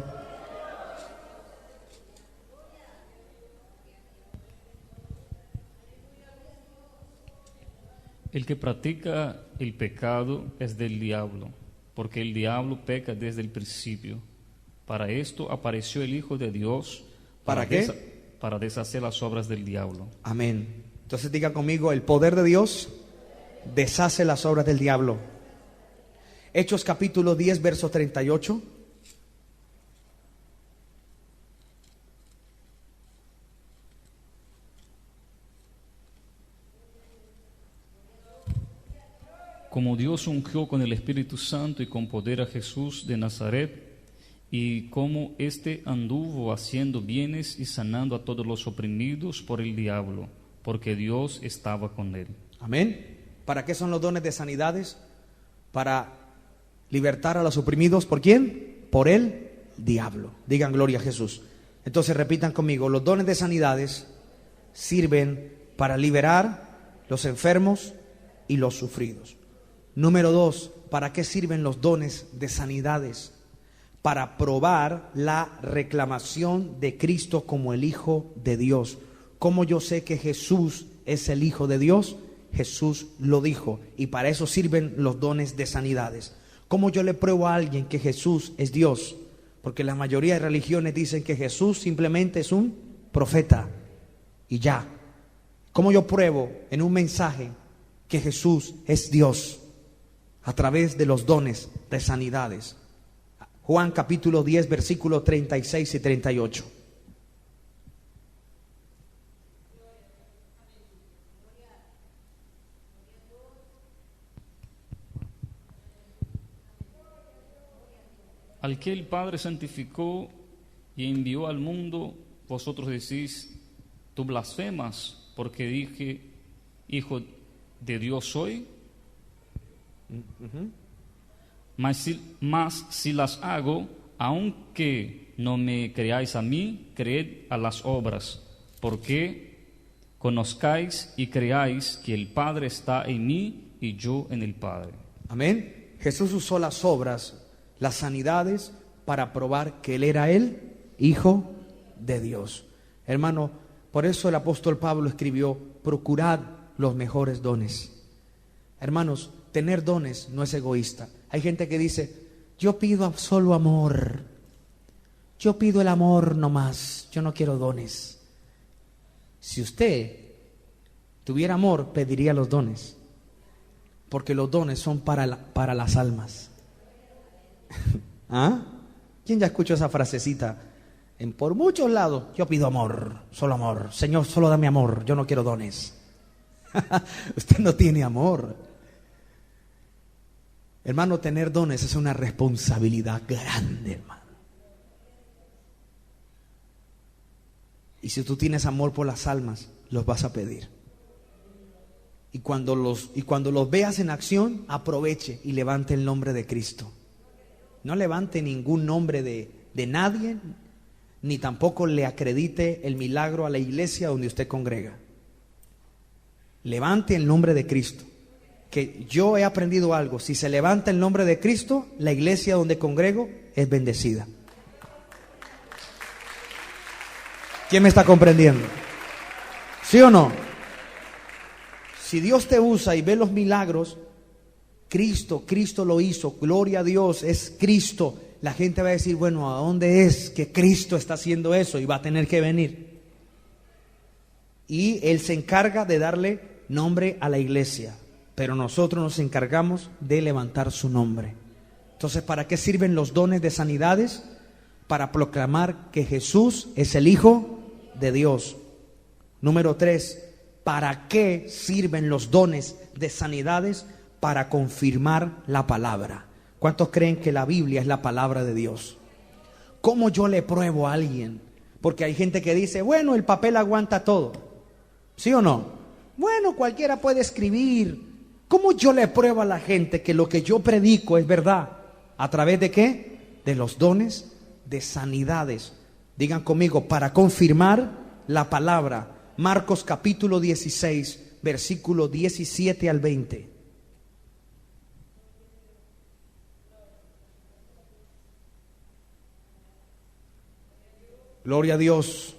El que practica el pecado es del diablo, porque el diablo peca desde el principio. Para esto apareció el Hijo de Dios. ¿Para qué? Para deshacer las obras del diablo. Amén. Entonces diga conmigo, el poder de Dios deshace las obras del diablo. Hechos capítulo 10, verso 38. Como Dios ungió con el Espíritu Santo y con poder a Jesús de Nazaret, y como éste anduvo haciendo bienes y sanando a todos los oprimidos por el diablo, porque Dios estaba con él. Amén. ¿Para qué son los dones de sanidades? Para libertar a los oprimidos. ¿Por quién? Por el diablo. Digan gloria a Jesús. Entonces repitan conmigo, los dones de sanidades sirven para liberar los enfermos y los sufridos. Número 2, ¿para qué sirven los dones de sanidades? Para probar la reclamación de Cristo como el Hijo de Dios. ¿Cómo yo sé que Jesús es el Hijo de Dios? Jesús lo dijo, y para eso sirven los dones de sanidades. ¿Cómo yo le pruebo a alguien que Jesús es Dios? Porque la mayoría de religiones dicen que Jesús simplemente es un profeta y ya. ¿Cómo yo pruebo en un mensaje que Jesús es Dios? A través de los dones de sanidades. Juan capítulo 10, versículos 36 y 38. Al que el Padre santificó y envió al mundo, vosotros decís, tú blasfemas, porque dije, Hijo de Dios soy. Mas si las hago, aunque no me creáis a mí, creed a las obras, porque conozcáis y creáis que el Padre está en mí y yo en el Padre. Amén. Jesús usó las obras, las sanidades, para probar que Él era el Hijo de Dios. Hermano, por eso el apóstol Pablo escribió: procurad los mejores dones. Hermanos, tener dones no es egoísta. Hay gente que dice: yo pido solo amor, yo pido el amor nomás, yo no quiero dones. Si usted tuviera amor, pediría los dones, porque los dones son para las almas. ¿Ah? ¿Quién ya escuchó esa frasecita? Por muchos lados: yo pido amor, solo amor. Señor, solo dame amor, yo no quiero dones. Usted no tiene amor. Hermano, tener dones es una responsabilidad grande, hermano. Y si tú tienes amor por las almas, los vas a pedir. Y cuando los veas en acción, aproveche y levante el nombre de Cristo. No levante ningún nombre de nadie, ni tampoco le acredite el milagro a la iglesia donde usted congrega. Levante el nombre de Cristo. Que yo he aprendido algo: si se levanta el nombre de Cristo, la iglesia donde congrego es bendecida. ¿Quién me está comprendiendo? ¿Sí o no? Si Dios te usa y ve los milagros, Cristo lo hizo, gloria a Dios, es Cristo. La gente va a decir: bueno, ¿a dónde es que Cristo está haciendo eso? Y va a tener que venir. Y Él se encarga de darle nombre a la iglesia, pero nosotros nos encargamos de levantar su nombre. Entonces, ¿para qué sirven los dones de sanidades? Para proclamar que Jesús es el Hijo de Dios. Número 3, ¿para qué sirven los dones de sanidades? Para confirmar la palabra. ¿Cuántos creen que la Biblia es la palabra de Dios? ¿Cómo yo le pruebo a alguien? Porque hay gente que dice: bueno, el papel aguanta todo. ¿Sí o no? Bueno, cualquiera puede escribir. ¿Cómo yo le pruebo a la gente que lo que yo predico es verdad? ¿A través de qué? De los dones de sanidades. Digan conmigo: para confirmar la palabra. Marcos capítulo 16, versículo 17 al 20. Gloria a Dios.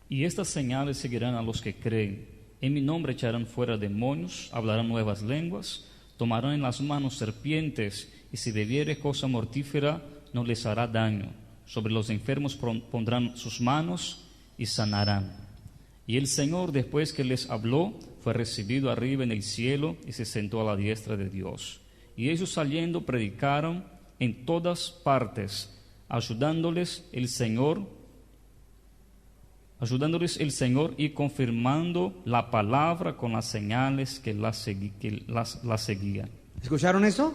Y estas señales seguirán a los que creen. En mi nombre echarán fuera demonios, hablarán nuevas lenguas, tomarán en las manos serpientes, y si bebiere cosa mortífera no les hará daño. Sobre los enfermos pondrán sus manos y sanarán. Y el Señor, después que les habló, fue recibido arriba en el cielo y se sentó a la diestra de Dios. Y ellos, saliendo, predicaron en todas partes, ayudándoles el Señor y confirmando la palabra con las señales que la seguían. ¿Escucharon eso?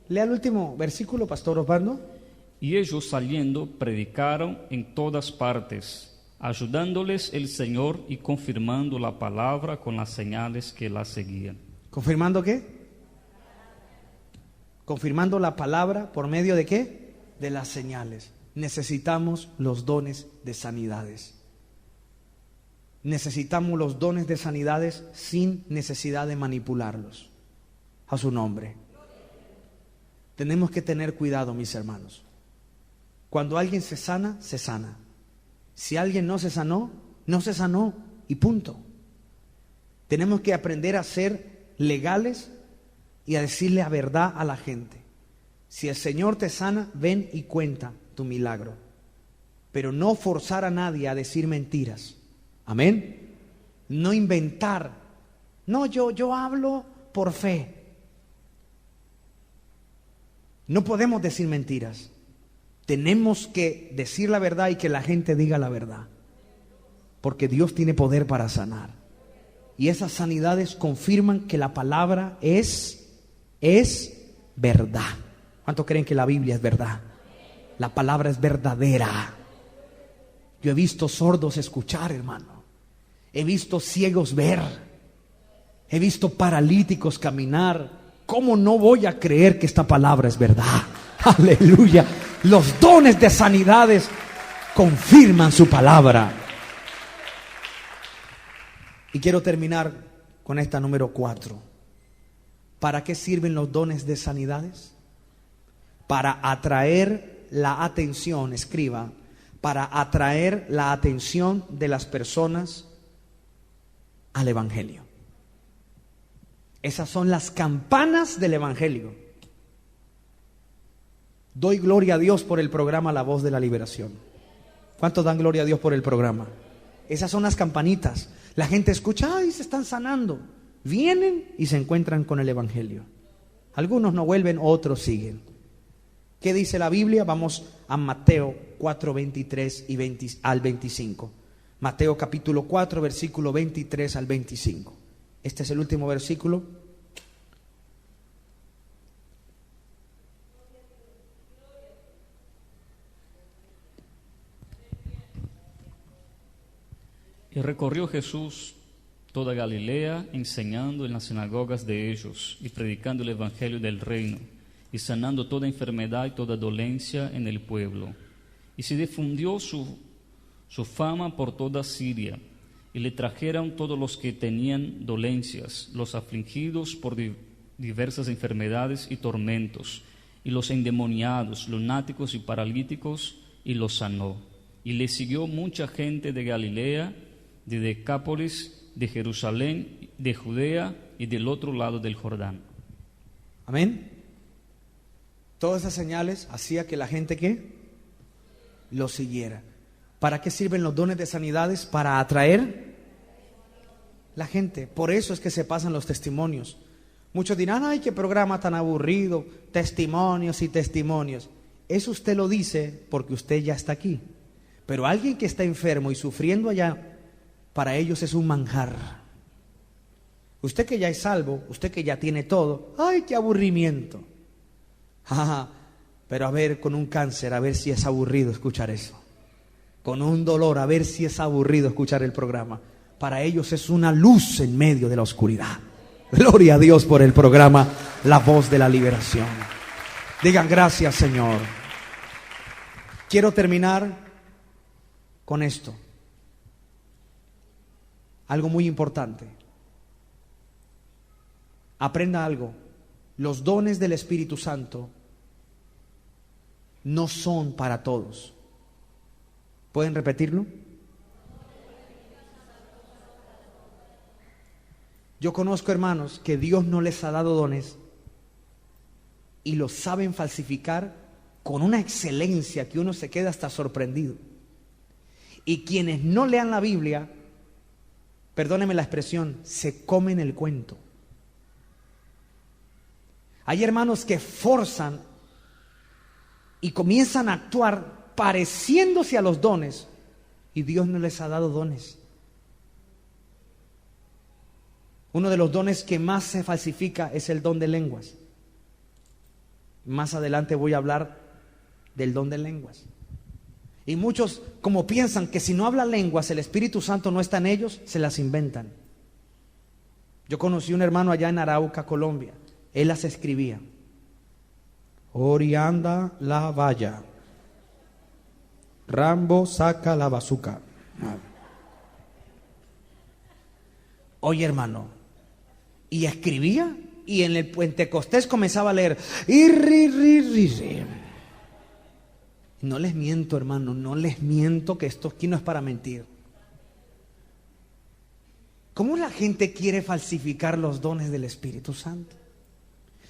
Lea el último versículo, Pastor Osvaldo. Y ellos, saliendo, predicaron en todas partes, ayudándoles el Señor y confirmando la palabra con las señales que la seguían. ¿Confirmando qué? Confirmando la palabra por medio de qué? De las señales. Necesitamos los dones de sanidades. Necesitamos los dones de sanidades sin necesidad de manipularlos. A su nombre. Tenemos que tener cuidado, mis hermanos. Cuando alguien se sana, se sana. Si alguien no se sanó, no se sanó y punto. Tenemos que aprender a ser legales y a decirle la verdad a la gente. Si el Señor te sana, ven y cuenta tu milagro. Pero no forzar a nadie a decir mentiras. Amén. No inventar. No, yo hablo por fe. No podemos decir mentiras. Tenemos que decir la verdad y que la gente diga la verdad. Porque Dios tiene poder para sanar. Y esas sanidades confirman que la palabra es verdad. ¿Cuántos creen que la Biblia es verdad? La palabra es verdadera. Yo he visto sordos escuchar, hermano. He visto ciegos ver. He visto paralíticos caminar. ¿Cómo no voy a creer que esta palabra es verdad? Aleluya. Los dones de sanidades confirman su palabra. Y quiero terminar con esta número 4. ¿Para qué sirven los dones de sanidades? Para atraer la atención, escriba, para atraer la atención de las personas al Evangelio. Esas son las campanas del Evangelio. Doy gloria a Dios por el programa La Voz de la Liberación. ¿Cuántos dan gloria a Dios por el programa? Esas son las campanitas. La gente escucha, ay, se están sanando. Vienen y se encuentran con el Evangelio. Algunos no vuelven, otros siguen. ¿Qué dice la Biblia? Vamos a Mateo 4, 23 al 25. Mateo capítulo 4, versículo 23 al 25. Este es el último versículo. Y recorrió Jesús toda Galilea, enseñando en las sinagogas de ellos y predicando el evangelio del reino, y sanando toda enfermedad y toda dolencia en el pueblo. Y se difundió su fama por toda Siria, y le trajeron todos los que tenían dolencias, los afligidos por diversas enfermedades y tormentos, y los endemoniados, lunáticos y paralíticos, y los sanó. Y le siguió mucha gente de Galilea, de Decápolis, de Jerusalén, de Judea y del otro lado del Jordán. Amén. Todas esas señales hacía que la gente ¿qué? Lo siguiera. ¿Para qué sirven los dones de sanidades? Para atraer la gente. Por eso es que se pasan los testimonios. Muchos dirán, ay, qué programa tan aburrido, testimonios y testimonios. Eso usted lo dice porque usted ya está aquí. Pero alguien que está enfermo y sufriendo allá, para ellos es un manjar. Usted que ya es salvo, usted que ya tiene todo, ¡ay, qué aburrimiento! Pero a ver, con un cáncer, a ver si es aburrido escuchar eso. Con un dolor, a ver si es aburrido escuchar el programa. Para ellos es una luz en medio de la oscuridad. Gloria a Dios por el programa La Voz de la Liberación. Digan gracias, Señor. Quiero terminar con esto. Algo muy importante. Aprenda algo. Los dones del Espíritu Santo no son para todos. ¿Pueden repetirlo? Yo conozco hermanos que Dios no les ha dado dones y los saben falsificar con una excelencia que uno se queda hasta sorprendido. Y quienes no lean la Biblia, perdónenme la expresión, se comen el cuento. Hay hermanos que forzan y comienzan a actuar pareciéndose a los dones y Dios no les ha dado dones. Uno de los dones que más se falsifica es el don de lenguas. Más adelante voy a hablar del don de lenguas. Y muchos, como piensan que si no hablan lenguas el Espíritu Santo no está en ellos, se las inventan. Yo conocí un hermano allá en Arauca, Colombia. Él las escribía. Orianda la valla. Rambo saca la bazuca. Oye, hermano. Y escribía. Y en el Pentecostés comenzaba a leer. No les miento, hermano, no les miento que esto aquí no es para mentir. ¿Cómo la gente quiere falsificar los dones del Espíritu Santo?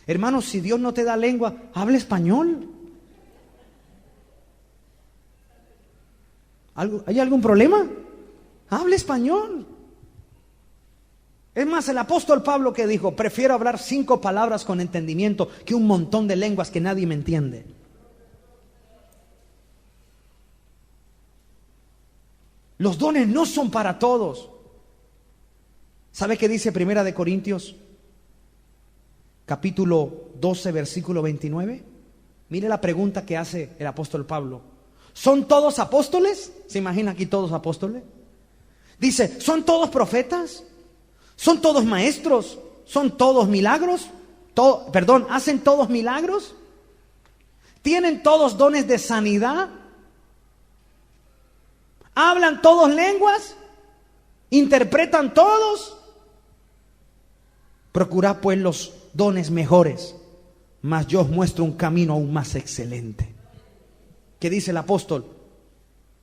Hermano, si Dios no te da lengua, habla español. ¿Hay algún problema? Habla español. Es más, el apóstol Pablo que dijo, prefiero hablar 5 palabras con entendimiento que un montón de lenguas que nadie me entiende. Los dones no son para todos. ¿Sabe qué dice Primera de Corintios? Capítulo 12, versículo 29. Mire la pregunta que hace el apóstol Pablo. ¿Son todos apóstoles? ¿Se imagina aquí todos apóstoles? Dice, ¿son todos profetas? ¿Son todos maestros? ¿Son todos milagros? ¿Hacen todos milagros? ¿Tienen todos dones de sanidad? ¿Hablan todos lenguas? ¿Interpretan todos? Procurad pues los dones mejores, mas yo os muestro un camino aún más excelente. ¿Qué dice el apóstol?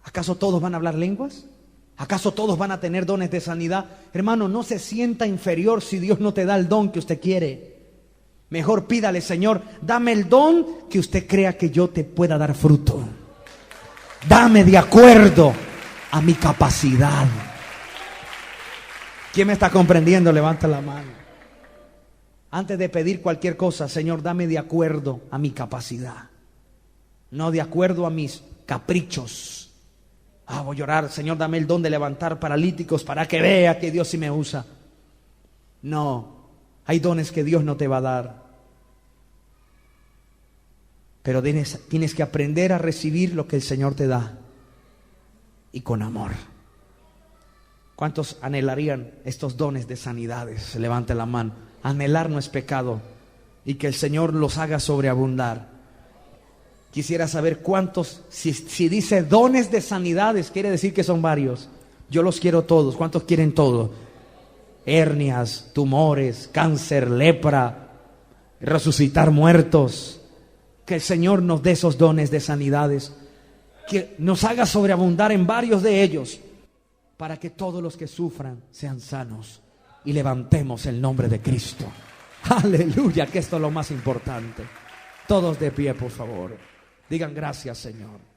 ¿Acaso todos van a hablar lenguas? ¿Acaso todos van a tener dones de sanidad? Hermano, no se sienta inferior si Dios no te da el don que usted quiere. Mejor pídale: Señor, dame el don que usted crea que yo te pueda dar fruto. Dame de acuerdo a mi capacidad. ¿Quién me está comprendiendo? Levanta la mano. Antes de pedir cualquier cosa, Señor, dame de acuerdo a mi capacidad, no de acuerdo a mis caprichos. Voy a orar: Señor, dame el don de levantar paralíticos para que vea que Dios sí me usa. No, hay dones que Dios no te va a dar, pero tienes que aprender a recibir lo que el Señor te da, y con amor. ¿Cuántos anhelarían estos dones de sanidades? Se levante la mano. Anhelar no es pecado, y que el Señor los haga sobreabundar. Quisiera saber cuántos, si dice dones de sanidades, quiere decir que son varios. Yo los quiero todos. ¿Cuántos quieren todo? Hernias, tumores, cáncer, lepra, resucitar muertos. Que el Señor nos dé esos dones de sanidades, que nos haga sobreabundar en varios de ellos, para que todos los que sufran sean sanos y levantemos el nombre de Cristo. Aleluya, que esto es lo más importante. Todos de pie, por favor. Digan: gracias, Señor.